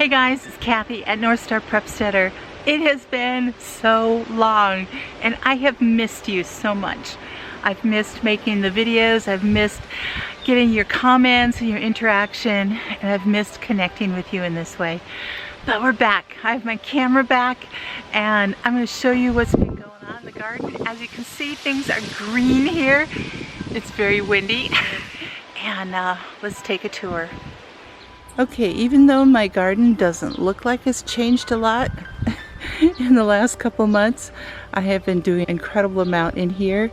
Hey guys, it's Kathy at Northstar Prepsteader. It has been so long and I have missed you so much. I've missed making the videos, I've missed getting your comments and your interaction, and I've missed connecting with you in this way. But we're back. I have my camera back and I'm going to show you what's been going on in the garden. As you can see, things are green here. It's very windy and let's take a tour. Okay, even though my garden doesn't look like it's changed a lot in the last couple months, I have been doing an incredible amount in here,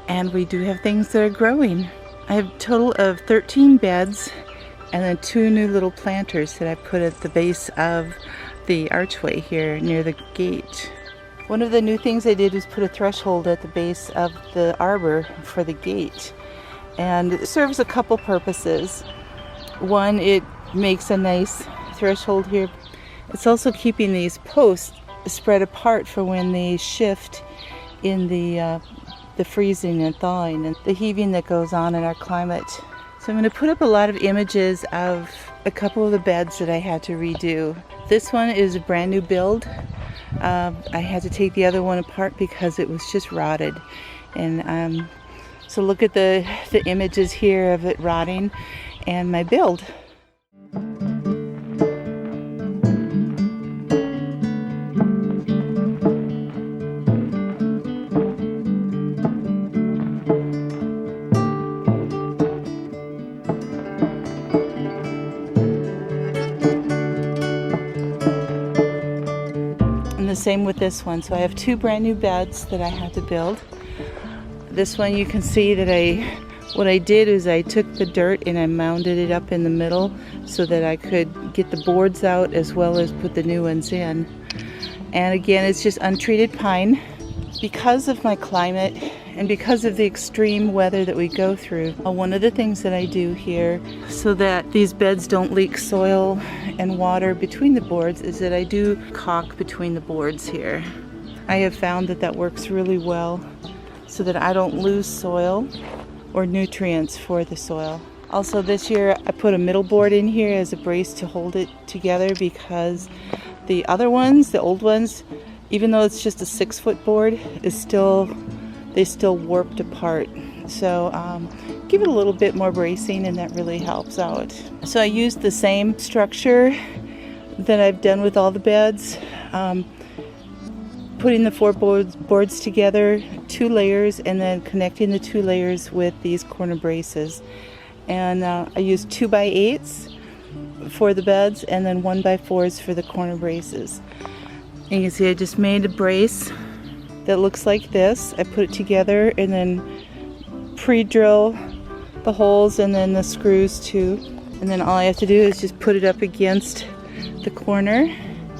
and we do have things that are growing. I have a total of 13 beds and then 2 new little planters that I put at the base of the archway here near the gate. One of the new things I did was put a threshold at the base of the arbor for the gate, and it serves a couple purposes. One, it makes a nice threshold here. It's also keeping these posts spread apart for when they shift in the freezing and thawing and the heaving that goes on in our climate. So I'm going to put up a lot of images of a couple of the beds that I had to redo. This one is a brand new build. I had to take the other one apart because it was just rotted, and so look at the images here of it rotting and my build. The same with this one. So I have 2 brand new beds that I had to build. This one, you can see that what I did is I took the dirt and I mounded it up in the middle so that I could get the boards out as well as put the new ones in. And again, it's just untreated pine. Because of my climate and because of the extreme weather that we go through, one of the things that I do here so that these beds don't leak soil and water between the boards is that I do caulk between the boards here. I have found that that works really well so that I don't lose soil or nutrients for the soil. Also this year I put a middle board in here as a brace to hold it together because the other ones, the old ones, even though it's just a 6-foot board, they still warped apart. So give it a little bit more bracing and that really helps out. So I used the same structure that I've done with all the beds, putting the 4 boards together, 2 layers, and then connecting the 2 layers with these corner braces. And I used 2x8s for the beds and then 1x4s for the corner braces. And you can see I just made a brace that looks like this. I put it together and then pre-drill the holes and then the screws too. And then all I have to do is just put it up against the corner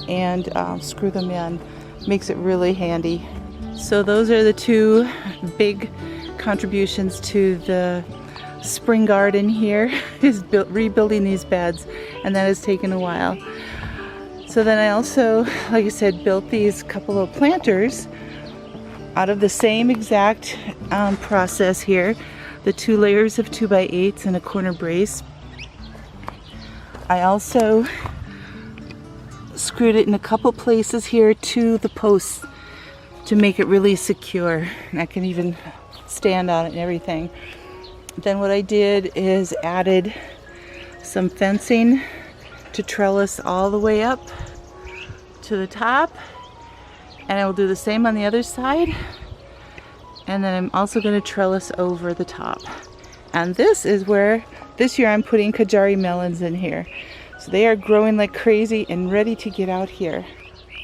and screw them in. Makes it really handy. So those are the 2 big contributions to the spring garden here, is rebuilding these beds, and that has taken a while. So then I also, like I said, built these couple of planters out of the same exact process here. The 2 layers of 2x8s and a corner brace. I also screwed it in a couple places here to the posts to make it really secure. And I can even stand on it and everything. Then what I did is added some fencing to trellis all the way up to the top, and I will do the same on the other side, and then I'm also going to trellis over the top. And this is where this year I'm putting Kajari melons in here, so they are growing like crazy and ready to get out here.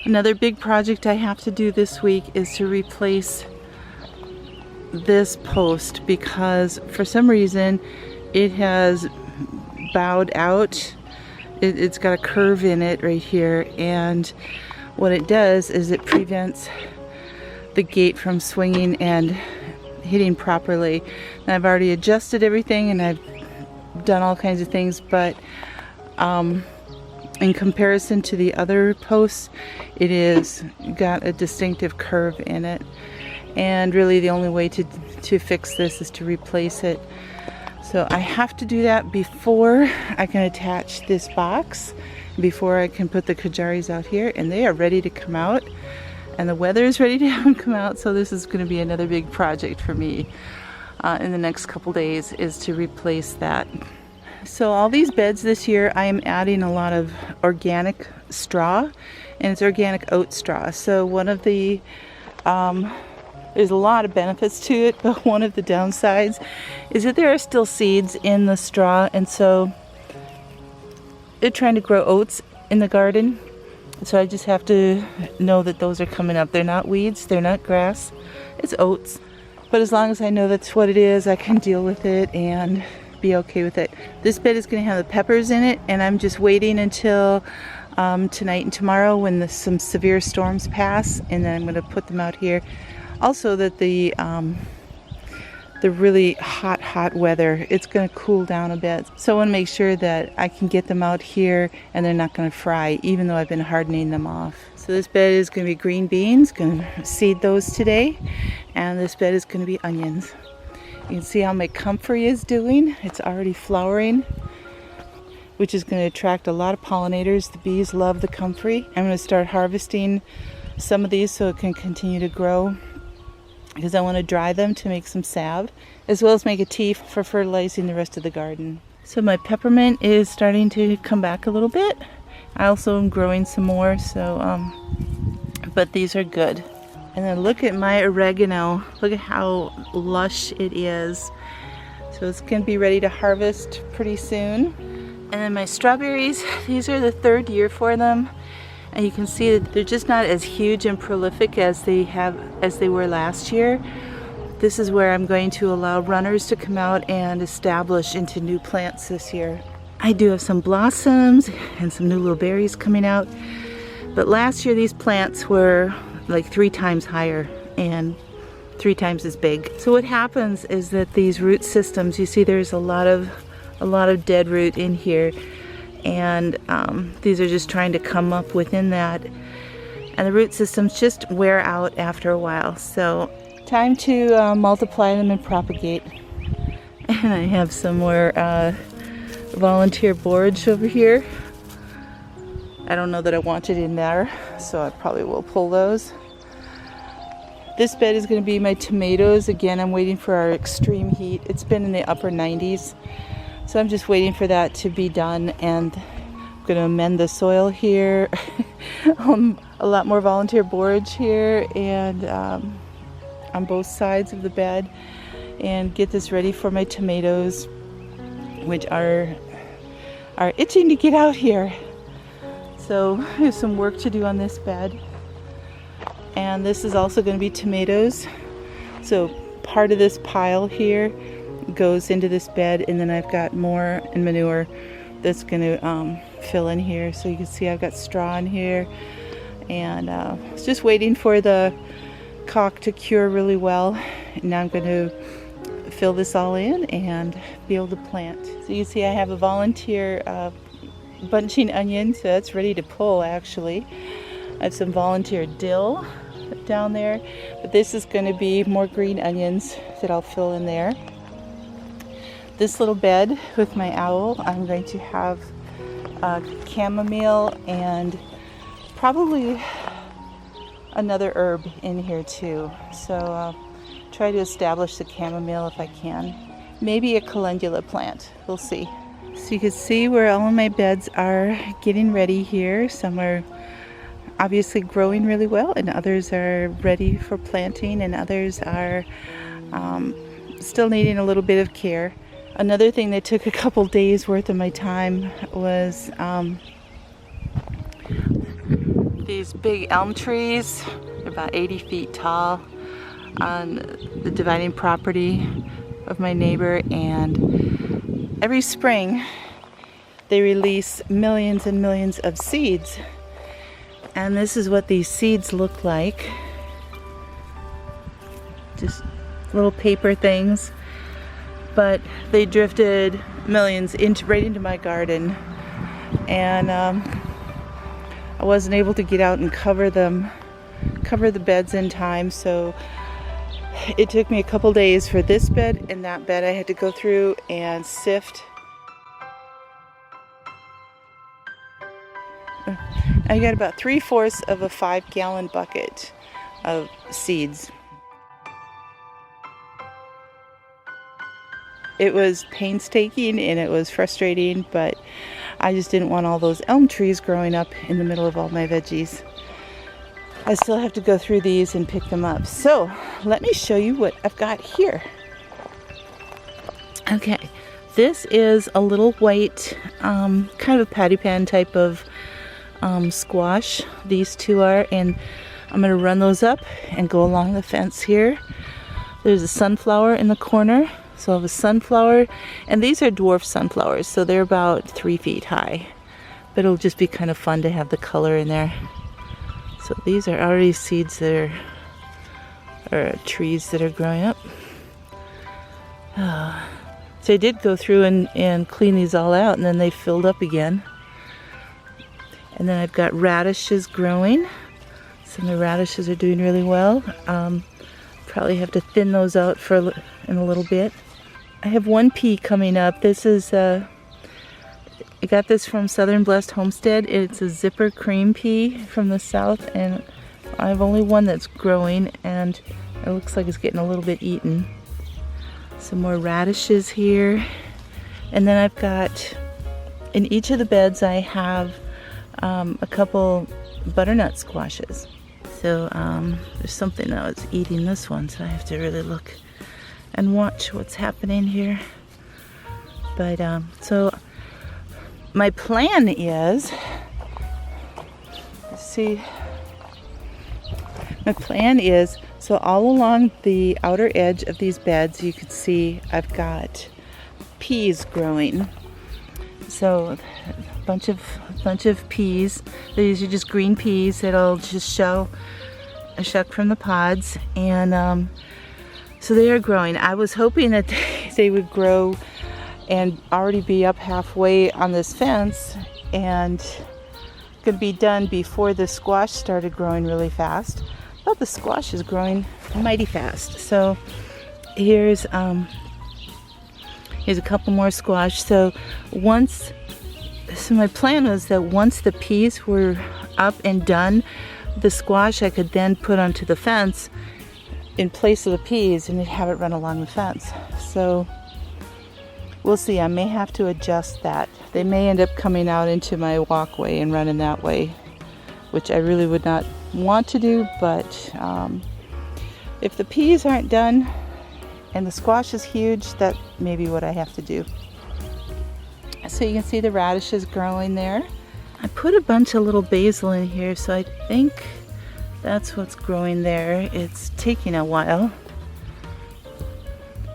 Another big project I have to do this week is to replace this post because for some reason it has bowed out. It's got a curve in it right here, and what it does is it prevents the gate from swinging and hitting properly. And I've already adjusted everything and I've done all kinds of things, but in comparison to the other posts, it is got a distinctive curve in it, and really the only way to fix this is to replace it. So So I have to do that before I can attach this box, before I can put the kajaris out here, and they are ready to come out. And the weather is ready to have them come out, so this is going to be another big project for me in the next couple days, is to replace that. So all these beds this year, I am adding a lot of organic straw, and it's organic oat straw. So one of the, there's a lot of benefits to it, but one of the downsides is that there are still seeds in the straw, and so they're trying to grow oats in the garden. So I just have to know that those are coming up. They're not weeds, they're not grass, it's oats. But as long as I know that's what it is, I can deal with it and be okay with it. This bed is going to have the peppers in it, and I'm just waiting until tonight and tomorrow when some severe storms pass, and then I'm going to put them out here. Also that the really hot weather, it's going to cool down a bit. So I want to make sure that I can get them out here and they're not going to fry, even though I've been hardening them off. So this bed is going to be green beans, going to seed those today. And this bed is going to be onions. You can see how my comfrey is doing. It's already flowering, which is going to attract a lot of pollinators. The bees love the comfrey. I'm going to start harvesting some of these so it can continue to grow, because I want to dry them to make some salve, as well as make a tea for fertilizing the rest of the garden. So my peppermint is starting to come back a little bit. I also am growing some more, so but these are good. And then look at my oregano. Look at how lush it is. So it's going to be ready to harvest pretty soon. And then my strawberries, these are the third year for them. And you can see that they're just not as huge and prolific as they were last year. This is where I'm going to allow runners to come out and establish into new plants this year. I do have some blossoms and some new little berries coming out. But last year these plants were like 3 times higher and 3 times as big. So what happens is that these root systems, you see there's a lot of dead root in here. And these are just trying to come up within that, and the root systems just wear out after a while. So time to multiply them and propagate. And I have some more volunteer borage over here. I don't know that I want it in there, so I probably will pull those. This bed is going to be my tomatoes. Again, I'm waiting for our extreme heat. It's been in the upper 90s. So I'm just waiting for that to be done, and I'm going to amend the soil here. A lot more volunteer borage here, and on both sides of the bed, and get this ready for my tomatoes, which are itching to get out here. So there's some work to do on this bed. And this is also going to be tomatoes. So part of this pile here goes into this bed, and then I've got more and manure that's going to fill in here. So you can see I've got straw in here, and I was just waiting for the caulk to cure really well. And now I'm going to fill this all in and be able to plant. So you see I have a volunteer bunching onion, so that's ready to pull actually. I have some volunteer dill down there, but this is going to be more green onions that I'll fill in there. This little bed with my owl, I'm going to have chamomile and probably another herb in here too. So try to establish the chamomile if I can. Maybe a calendula plant, we'll see. So you can see where all of my beds are getting ready here. Some are obviously growing really well, and others are ready for planting, and others are still needing a little bit of care. Another thing that took a couple days worth of my time was these big elm trees. They're about 80 feet tall on the dividing property of my neighbor, and every spring they release millions and millions of seeds. And this is what these seeds look like. Just little paper things. But they drifted millions right into my garden. And I wasn't able to get out and cover the beds in time, so It took me a couple days for this bed and that bed. I had to go through and sift. I got about 3/4 of a 5-gallon bucket of seeds. It was painstaking and it was frustrating, but I just didn't want all those elm trees growing up in the middle of all my veggies. I still have to go through these and pick them up. So let me show you what I've got here. Okay, this is a little white, kind of a patty pan type of squash. These two are, and I'm going to run those up and go along the fence here. There's a sunflower in the corner. So I have a sunflower, and these are dwarf sunflowers, so they're about 3 feet high. But it'll just be kind of fun to have the color in there. So these are already seeds that are trees that are growing up. So I did go through and clean these all out, and then they filled up again. And then I've got radishes growing. Some of the radishes are doing really well. Probably have to thin those out in a little bit. I have one pea coming up. This is I got this from Southern Blessed Homestead. It's a zipper cream pea from the south, and I have only one that's growing, and it looks like it's getting a little bit eaten. Some more radishes here, and then I've got, in each of the beds I have a couple butternut squashes. So there's something that was eating this one, so I have to really look and watch what's happening here. But so my plan is, so all along the outer edge of these beds, you can see I've got peas growing. So a bunch of peas. These are just green peas that'll just shuck from the pods, and so they are growing. I was hoping that they would grow and already be up halfway on this fence and could be done before the squash started growing really fast. But the squash is growing mighty fast. So here's a couple more squash. So my plan was that once the peas were up and done, the squash I could then put onto the fence in place of the peas and have it run along the fence. So we'll see. I may have to adjust that. They may end up coming out into my walkway and running that way, which I really would not want to do, but if the peas aren't done and the squash is huge, that may be what I have to do. So you can see the radishes growing there. I put a bunch of little basil in here, so I think that's what's growing there. It's taking a while.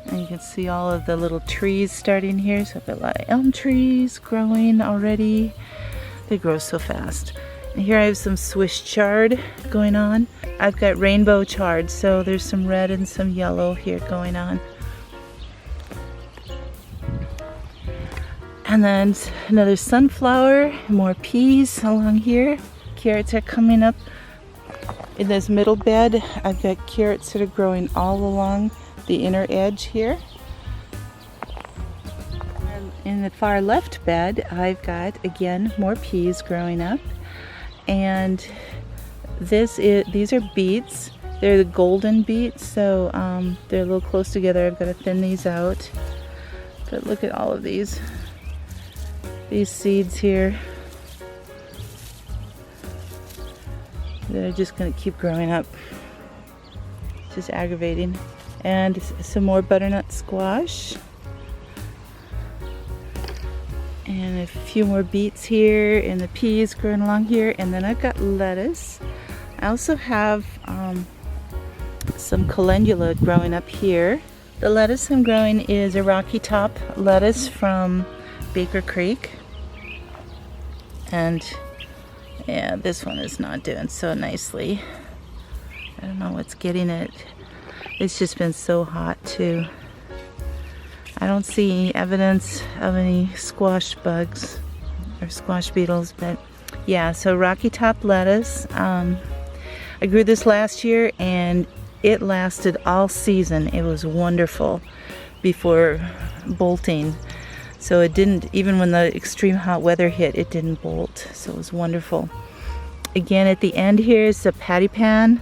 And you can see all of the little trees starting here. So I've got a lot of elm trees growing already. They grow so fast. And here I have some Swiss chard going on. I've got rainbow chard, so there's some red and some yellow here going on. And then another sunflower, more peas along here. Carrots are coming up in this middle bed. I've got carrots that are growing all along the inner edge here. And in the far left bed, I've got, again, more peas growing up. And these are beets. They're the golden beets, so they're a little close together. I've got to thin these out. But look at all of these seeds here that are just going to keep growing up. It's just aggravating. And some more butternut squash. And a few more beets here, and the peas growing along here. And then I've got lettuce. I also have some calendula growing up here. The lettuce I'm growing is a Rocky Top lettuce from Baker Creek. And yeah, this one is not doing so nicely. I don't know what's getting it. It's just been so hot too. I don't see any evidence of any squash bugs or squash beetles, but yeah, so Rocky Top lettuce. I grew this last year and it lasted all season. It was wonderful before bolting. So it didn't, even when the extreme hot weather hit, it didn't bolt. So it was wonderful. Again, at the end here is a patty pan.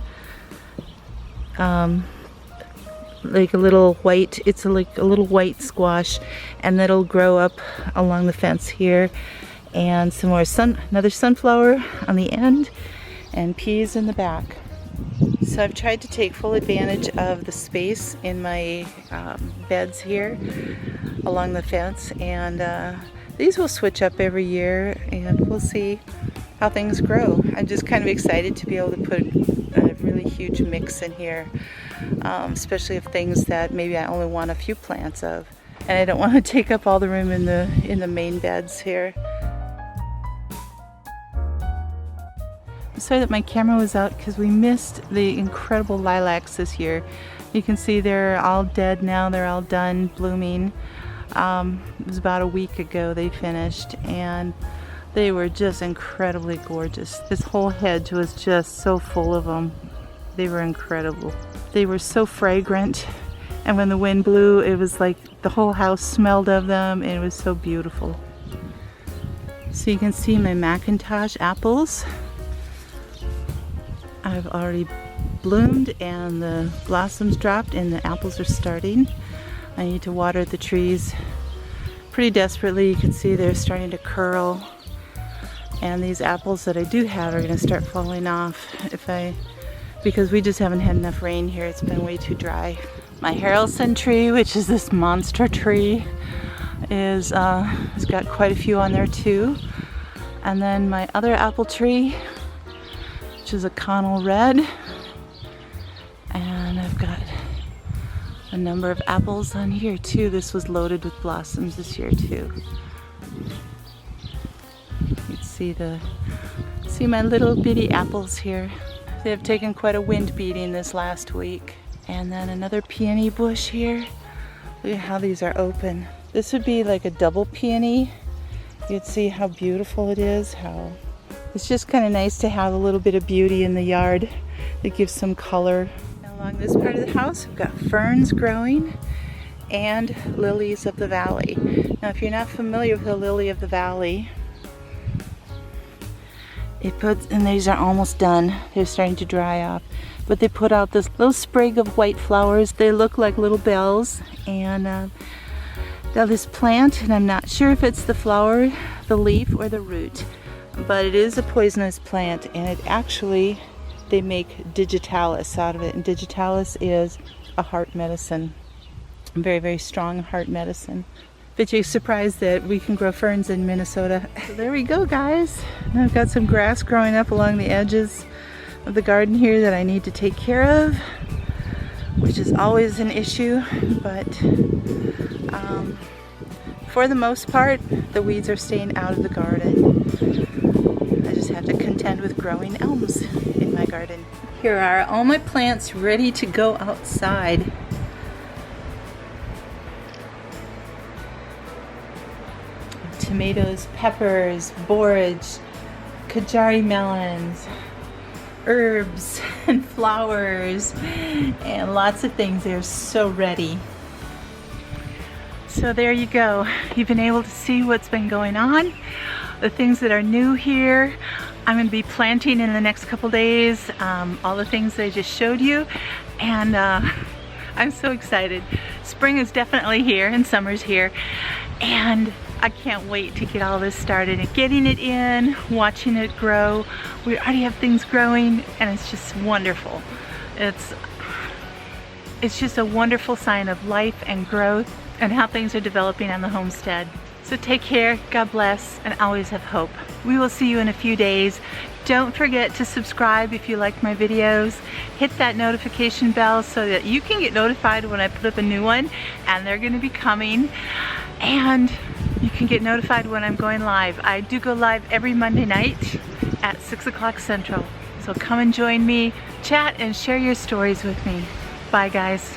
Like a little white, it's like a little white squash, and that'll grow up along the fence here. And some more another sunflower on the end, and peas in the back. So I've tried to take full advantage of the space in my beds here along the fence, and these will switch up every year, and we'll see how things grow. I'm just kind of excited to be able to put a really huge mix in here, especially of things that maybe I only want a few plants of, and I don't want to take up all the room in the main beds here. I'm sorry that my camera was out because we missed the incredible lilacs this year. You can see they're all dead now. They're all done blooming. It was about a week ago they finished, and they were just incredibly gorgeous. This whole hedge was just so full of them. They were incredible. They were so fragrant, and when the wind blew, it was like the whole house smelled of them, and it was so beautiful. So you can see my Macintosh apples. I've already bloomed and the blossoms dropped and the apples are starting. I need to water the trees pretty desperately. You can see they're starting to curl, and these apples that I do have are going to start falling off because we just haven't had enough rain here. It's been way too dry. My Harrelson tree, which is this monster tree, has got quite a few on there too. And then my other apple tree, which is a Connell Red, and I've got a number of apples on here too. This was loaded with blossoms this year too. You can see my little bitty apples here. They have taken quite a wind beating this last week. And then another peony bush here. Look at how these are open. This would be like a double peony. You'd see how beautiful it is, how it's just kind of nice to have a little bit of beauty in the yard that gives some color. Along this part of the house, we've got ferns growing and lilies of the valley. Now, if you're not familiar with the lily of the valley, and these are almost done. They're starting to dry off. But they put out this little sprig of white flowers. They look like little bells. And now this plant, and I'm not sure if it's the flower, the leaf, or the root, but it is a poisonous plant, and it actually, they make digitalis out of it, and digitalis is a heart medicine, a very, very strong heart medicine. But you're surprised that we can grow ferns in Minnesota. So there we go, guys. And I've got some grass growing up along the edges of the garden here that I need to take care of, which is always an issue, but for the most part, the weeds are staying out of the garden. I just have to contend with growing elms in my garden. Here are all my plants ready to go outside. Tomatoes, peppers, borage, Kajari melons, herbs and flowers, and lots of things. They're so ready. So there you go. You've been able to see what's been going on, the things that are new here. I'm going to be planting in the next couple days, all the things that I just showed you, and I'm so excited. Spring is definitely here and summer's here, and I can't wait to get all this started and getting it in, watching it grow. We already have things growing, and it's just wonderful. It's just a wonderful sign of life and growth and how things are developing on the homestead. So take care, God bless, and always have hope. We will see you in a few days. Don't forget to subscribe if you like my videos. Hit that notification bell so that you can get notified when I put up a new one, and they're going to be coming. And you can get notified when I'm going live. I do go live every Monday night at 6 o'clock Central. So come and join me, chat, and share your stories with me. Bye, guys.